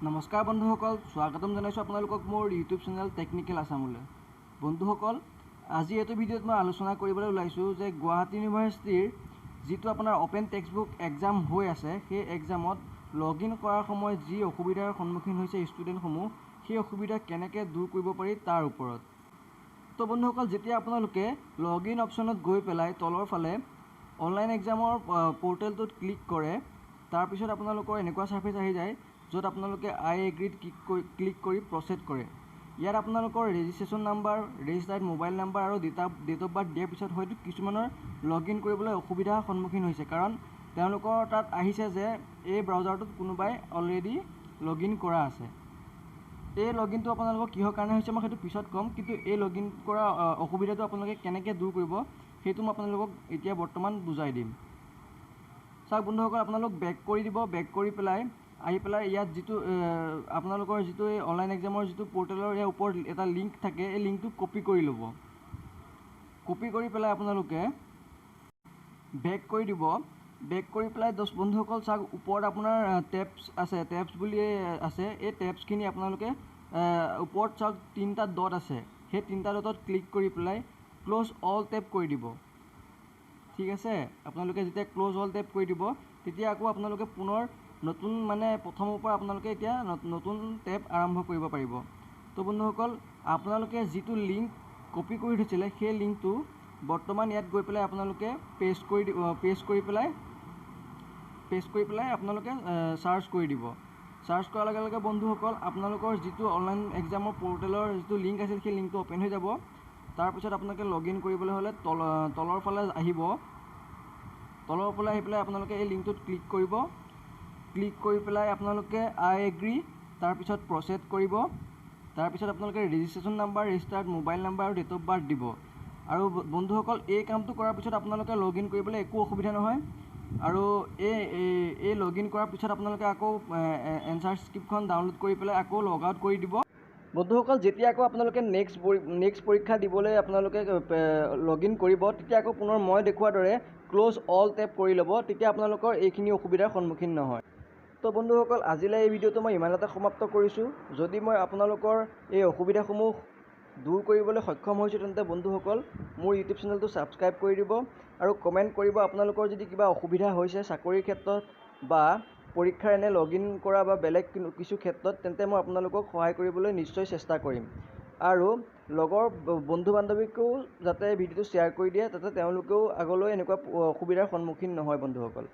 নমস্কাৰ বন্ধুসকল, স্বাগতম জনাইছোঁ আপোনালোকক মোৰ ইউটিউব চেনেল টেকনিকেল আছামলৈ। বন্ধুসকল, আজি এইটো ভিডিঅ'ত মই আলোচনা কৰিবলৈ ওলাইছোঁ যে গুৱাহাটী ইউনিভাৰ্চিটিৰ যিটো আপোনাৰ অপেন টেক্সটবুক এক্সাম হৈ আছে, সেই এক্সামত লগ ইন কৰাৰ সময়ত যি অসুবিধাৰ সন্মুখীন হৈছে ষ্টুডেণ্টসমূহ, সেই অসুবিধা কেনেকৈ দূৰ কৰিব পাৰি তাৰ ওপৰত। তো বন্ধুসকল, যেতিয়া আপোনালোকে লগ ইন অপশ্যনত গৈ পেলাই তলৰ ফালে অনলাইন এক্সামৰ পৰ্টেলটোত ক্লিক কৰে, তাৰপিছত আপোনালোকৰ এনেকুৱা ছাৰ্ফেচ আহি যায় য'ত আপোনালোকে আই এগ্ৰীত ক্লিক কৰি প্ৰচেড কৰে। ইয়াত আপোনালোকৰ registration number, registered mobile number আৰু ডেট অফ বাৰ্থ দিয়াৰ পিছত হয়তো কিছুমানৰ লগ ইন কৰিবলৈ অসুবিধাৰ সন্মুখীন হৈছে, কাৰণ তেওঁলোকৰ তাত আহিছে যে এই ব্ৰাউজাৰটোত কোনোবাই অলৰেডি লগ ইন কৰা আছে। এই লগ ইনটো আপোনালোকৰ কিহৰ কাৰণে হৈছে মই সেইটো পিছত ক'ম, কিন্তু এই লগ ইন কৰা অসুবিধাটো আপোনালোকে কেনেকৈ দূৰ কৰিব সেইটো মই আপোনালোকক এতিয়া বৰ্তমান বুজাই দিম। চাওক বন্ধুসকল, আপোনালোক বেক কৰি দিব। বেক কৰি পেলাই আহি পেলাই ইয়াত যিটো আপোনালোকৰ যিটো এই অনলাইন এক্সামৰ যিটো পৰ্টেলৰ ইয়াৰ ওপৰত এটা লিংক থাকে, এই লিংকটো কপি কৰি ল'ব। কপি কৰি পেলাই আপোনালোকে বেক কৰি দিব। বেক কৰি পেলাই বন্ধুসকল চাওক, ওপৰত আপোনাৰ টেপছ আছে, টেপছ বুলি আছে। এই টেপছখিনি আপোনালোকে ওপৰত চাওক তিনিটা ডট আছে, সেই তিনিটা ডটত ক্লিক কৰি পেলাই ক্ল'জ অল টেপ কৰি দিব। ঠিক আছে, আপোনালোকে যেতিয়া ক্ল'জ অল টেপ কৰি দিব, তেতিয়া আকৌ আপোনালোকে পুনৰ নতুন প্ৰথমৰ পৰা আপোনালোকে এতিয়া নতুন টেপ আৰম্ভ কৰিব পাৰিব। তো বন্ধুসকল, আপোনালোকে যিটো লিংক কপি কৰি থৈছিলে সেই লিংকটো বৰ্তমান ইয়াত গৈ পেলাই আপোনালোকে পেষ্ট কৰি পেলাই আপোনালোকে চাৰ্চ কৰি দিব। চাৰ্চ কৰাৰ লগে লগে বন্ধুসকল, আপোনালোকৰ যিটো অনলাইন এক্সামৰ পৰ্টেলৰ যিটো লিংক আছিল সেই লিংকটো অ'পেন হৈ যাব। তাৰপিছত আপোনালোকে লগ ইন কৰিবলৈ হ'লে তলৰ ফালে আহিব। তলৰ ফালে আহি পেলাই আপোনালোকে এই লিংকটোত ক্লিক কৰিব। ক্লিক কৰি পেলাই আপোনালোকে আই এগ্ৰী, তাৰপিছত প্ৰচেড কৰিব। তাৰপিছত আপোনালোকে registration number, registered mobile number আৰু ডেট অফ বাৰ্থ দিব। আৰু বন্ধুসকল, এই কামটো কৰাৰ পিছত আপোনালোকে লগ ইন কৰিবলৈ একো অসুবিধা নহয়। আৰু এই লগ ইন কৰাৰ পিছত আপোনালোকে আকৌ এনচাৰ স্ক্ৰিপ্টখন ডাউনলোড কৰি পেলাই আকৌ লগ আউট কৰি দিব। বন্ধুসকল, যেতিয়া আকৌ আপোনালোকে নেক্সট পৰীক্ষা দিবলৈ আপোনালোকে লগ ইন কৰিব, তেতিয়া আকৌ পুনৰ মই দেখুওৱাৰ দৰে ক্ল'জ অল টেপ কৰি ল'ব। তেতিয়া আপোনালোকৰ এইখিনি অসুবিধাৰ সন্মুখীন নহয়। তো বন্ধুসকল, আজিলৈ এই ভিডিঅ'টো মই ইমানতে সমাপ্ত কৰিছোঁ। যদি মই আপোনালোকৰ এই অসুবিধাসমূহ দূৰ কৰিবলৈ সক্ষম হৈছোঁ, তেন্তে বন্ধুসকল মোৰ ইউটিউব চেনেলটো ছাবস্ক্ৰাইব কৰি দিব আৰু কমেণ্ট কৰিব আপোনালোকৰ যদি কিবা অসুবিধা হৈছে চাকৰিৰ ক্ষেত্ৰত বা পৰীক্ষাৰ এনে লগ ইন কৰা বা বেলেগ কিছু ক্ষেত্ৰত, তেন্তে মই আপোনালোকক সহায় কৰিবলৈ নিশ্চয় চেষ্টা কৰিম। আৰু লগৰ বন্ধু বান্ধৱীকো যাতে ভিডিঅ'টো শ্বেয়াৰ কৰি দিয়ে, যাতে তেওঁলোকেও আগলৈ এনেকুৱা অসুবিধাৰ সন্মুখীন নহয় বন্ধুসকল।